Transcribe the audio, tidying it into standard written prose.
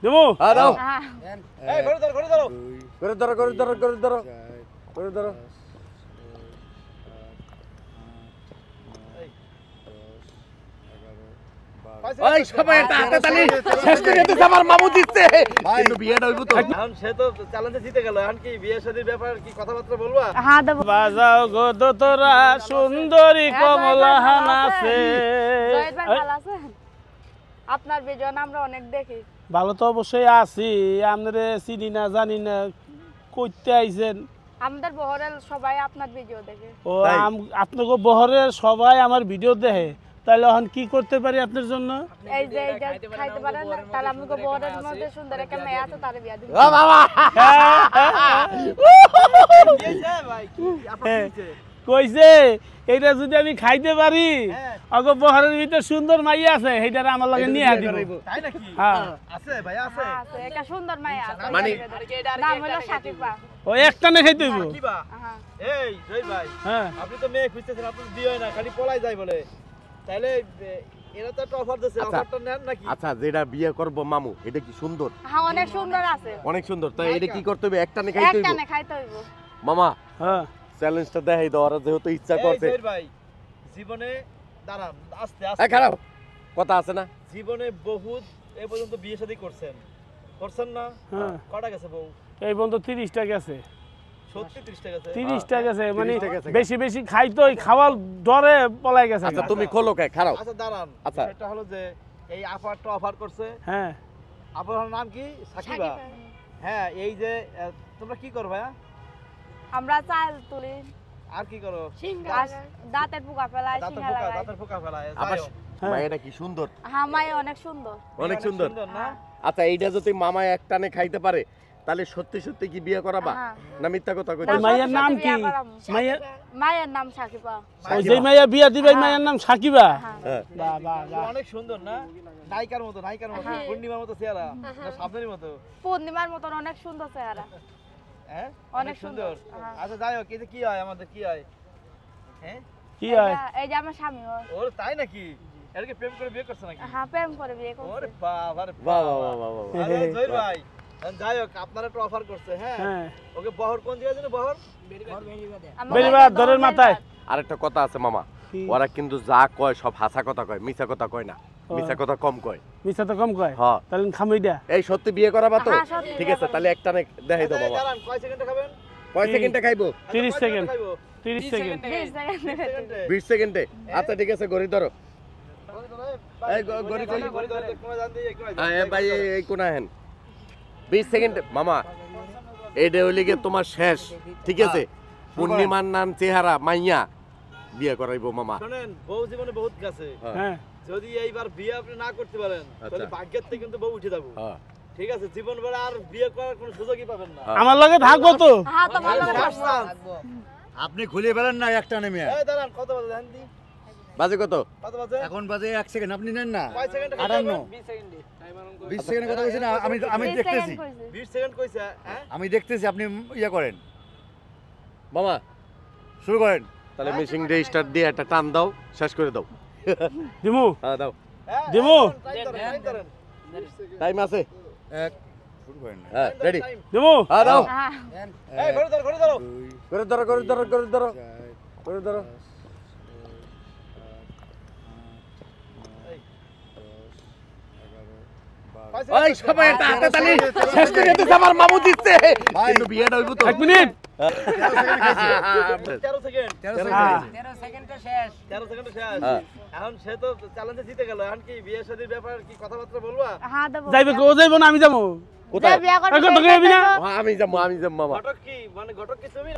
দেবো দাও এই করে ধরো করে ধরো করে ধরো করে ধরো করে ধরো ওই সবাই তাড়াতাড়ি শেষ করে দিতে আমার মামু দিচ্ছে কিন্তু বিয়েটা হইব তো এখন সে তো চ্যালেঞ্জে জিতে গেল এখন কি বিয়ে শাদীর ব্যাপার কি কথাবার্তা বলবা হ্যাঁ দেব বাজাও গো তোরা সুন্দরী কমলা হানাছে জয়েদ ভাই ভালো আছেন আপনার ভিডিও আমরা অনেক দেখি ভালো তো অবশ্যই আছি আপনারে চিনি না জানি না কইতে আইছেন আমাদের বহরের সবাই আপনার ভিডিও দেখে ও আপনাকে বহরের সবাই আমার ভিডিও দেখে তাহলে এখন কি করতে পারি আপনার জন্য এই যে এইটা খাইতে পারেন তাহলে আমাকে বহরের মধ্যে সুন্দর একটা মেয়ে আছে তারে বিয়া দিব ও বাবা ভাই কি আপনার কি কইছে এইটা যদি আমি খাইতে পারি অগ বহরের ভিতরে সুন্দর মাইয়া আছে সেইটারে আমার লগে নিয়ে দিব তাই নাকি হ্যাঁ আছে ভাই আছে আছে একটা সুন্দর মেয়ে আছে মানে নাম হলো সাকিবা ও একটানে খাইতে হইব কিবা হ্যাঁ এই জয় ভাই হ্যাঁ আপনি তো মেয়ে খুঁজতেছেন আপনার বিয়ে হয় না খালি পলাই যায় বলে তাইলে এরা তো একটা অফার দিচ্ছে অফারটা নেন নাকি আচ্ছা যেটা বিয়ে করব মামু এটা কি সুন্দর হ্যাঁ অনেক সুন্দর আছে অনেক সুন্দর তাই এটা কি করতে হবে একটানে খাইতে হইব একটানে খাইতে হইব মামা হ্যাঁ চ্যালেঞ্জটা দেখাই দাও আর যেহেতু ইচ্ছা করছে জয় ভাই জীবনে দাঁড়ান আস্তে এই আস্তে খারাপ কথা আছে না জীবনে বহুত এ পর্যন্ত বিয়ে শাদী করছেন না হ্যাঁ কটা গেছে বউ এই বন্ধু 30টা গেছে সত্যি 30টা গেছে 30টা গেছে মানে 30টা গেছে। বেশি বেশি খাইতো ওই খাওয়ার ডরে পলাই গেছে আচ্ছা তুমি খোলো কে খারাপ আচ্ছা দাঁড়ান আচ্ছা। এটা হলো যে এই অফারটা অফার করছে হ্যাঁ আপনার নাম কি সাকিবা হ্যাঁ এই যে তোমরা কি করবে আমরা চাল তুলি আর কি করো দাঁতের পোকা ফেলাই সিঙ্গা লাগাই দাঁতের পোকা ফেলায় আবার হ্যাঁ। মায়েরা কি সুন্দর হ্যাঁ মায়ে অনেক সুন্দর অনেক সুন্দর না আচ্ছা এইটা যদি মামা একটানে খাইতে পারে তাহলে সত্যি সত্যি কি বিয়ে করাবা হ্যাঁ। না মিথ্যা কথা ওই কইতে মাইয়ার নাম কি মাইয়া মায়ের নাম সাকিবা ওই যে মাইয়া বিয়া দিবে ওই মাইয়ার নাম সাকিবা হ্যাঁ হ্যাঁ বাহ বাহ বাহ অনেক সুন্দর না নায়িকার মতো পূর্ণিমার মতো চেহারা না সাবধানের মতো পূর্ণিমার মতন অনেক সুন্দর চেহারা হ্যাঁ অনেক সুন্দর। হ্যাঁ। আচ্ছা যাই হোক এই যে কি হয় আমাদের কি হয় হ্যাঁ কি হয় এই যে আমার স্বামী হয় ওর তাই নাকি এর কি প্রেম করে বিয়ে করছে নাকি হ্যাঁ প্রেম করে বিয়ে ওরে করছে বাবা রে বাহ বাহ বাহ বাহ বাহ। আরে জয় ভাই যাই হোক আপনারা একটা অফার করছে হ্যাঁ হ্যাঁ ওকে বহর কোন জায়গায় জানো বহর আমার বেরিবার দরের মাথায় আরেকটা কথা আছে মামা কি? ওরা কিন্তু যা কয় সব হাসা কথা কয় মিছা কথা কয় না ও। মিছা কথা কম কয় মিছা তো কম কয় হ্যাঁ তাহলে খামইডা এই সত্যি বিয়ে করাবা তো হ্যাঁ, সত্যি ঠিক বিয়ে আছে করাবো। তাহলে একটানে দেখাই দাও বাবা দাঁড়ান কয় সেকেন্ডে খাবেন কয় সেকেন্ডে খাইবো 30 সেকেন্ড খাইবো 30 সেকেন্ড 20 সেকেন্ড 20 সেকেন্ডে আচ্ছা ঠিক আছে গড়ি ধরো এই গড়ি কই ভাই এই কোনা হেন 20 সেকেন্ড মামা এইটা হইলে গিয়ে তোমার শেষ ঠিক আছে পূর্ণিমার নাম চেহারা মাইয়া বিয়ে করাইবো মামা শুনেন বউ জীবনে বহুত গেছে হ্যাঁ যদি এইবার বিয়ে আপনি না করতে পারেন তাহলে আচ্ছা। ভাগ্যের থেকে কিন্তু বউ উঠে যাবো হ্যাঁ ঠিক আছে জীবন ভর আর বিয়ে করার কোনো সুযোগই পাবেন না আমার লগে থাকবো তো হ্যাঁ তো ভালো করে First chance। আপনি খুলে ফেলেন না একটা নেমে এই দাঁড়ান কত বাজে জানেন দি বাজে কত কত বাজে এখন বাজে 1 সেকেন্ড আপনি নেন না কয় সেকেন্ড 20 সেকেন্ড কথা বলছি না আমি 20 দেখতেছি সেকেন্ড কইছে 20 সেকেন্ড কইছে হ্যাঁ আমি দেখতেছি আপনি ইয়া করেন মামা শুরু করেন তাহলে মেশিন দিয়ে স্টার্ট দিয়ে একটা টান দাও শেষ করে দাও দিমু হ্যাঁ দাও হ্যাঁ, দেবো? টাইম করেন টাইম আছে এক শুরু করেন হ্যাঁ রেডি দেবো হ্যাঁ দাও হ্যাঁ এই ঘরে ধরো করে ধরো করে ধরো করে ধরো করে ধরো ওই সবাই তাড়াতাড়ি শেষ করে দিতে আমার মামু দিচ্ছে কিন্তু বিয়েটা হইব তো 1 মিনিট 13 সেকেন্ড 13 সেকেন্ড শেষ হ্যাঁ। এখন সে তো চ্যালেঞ্জে জিতে গেল এখন কি বিয়ে শাদীর ব্যাপার কি কথাবার্তা বলবা হ্যাঁ দেব যাইবে কো যাইবো না আমি যাবো কোথায় বিয়া করবে কত টাকা দিবি না? আমি যাবো মামা ঘটক কি মানে ঘটক কি তুমি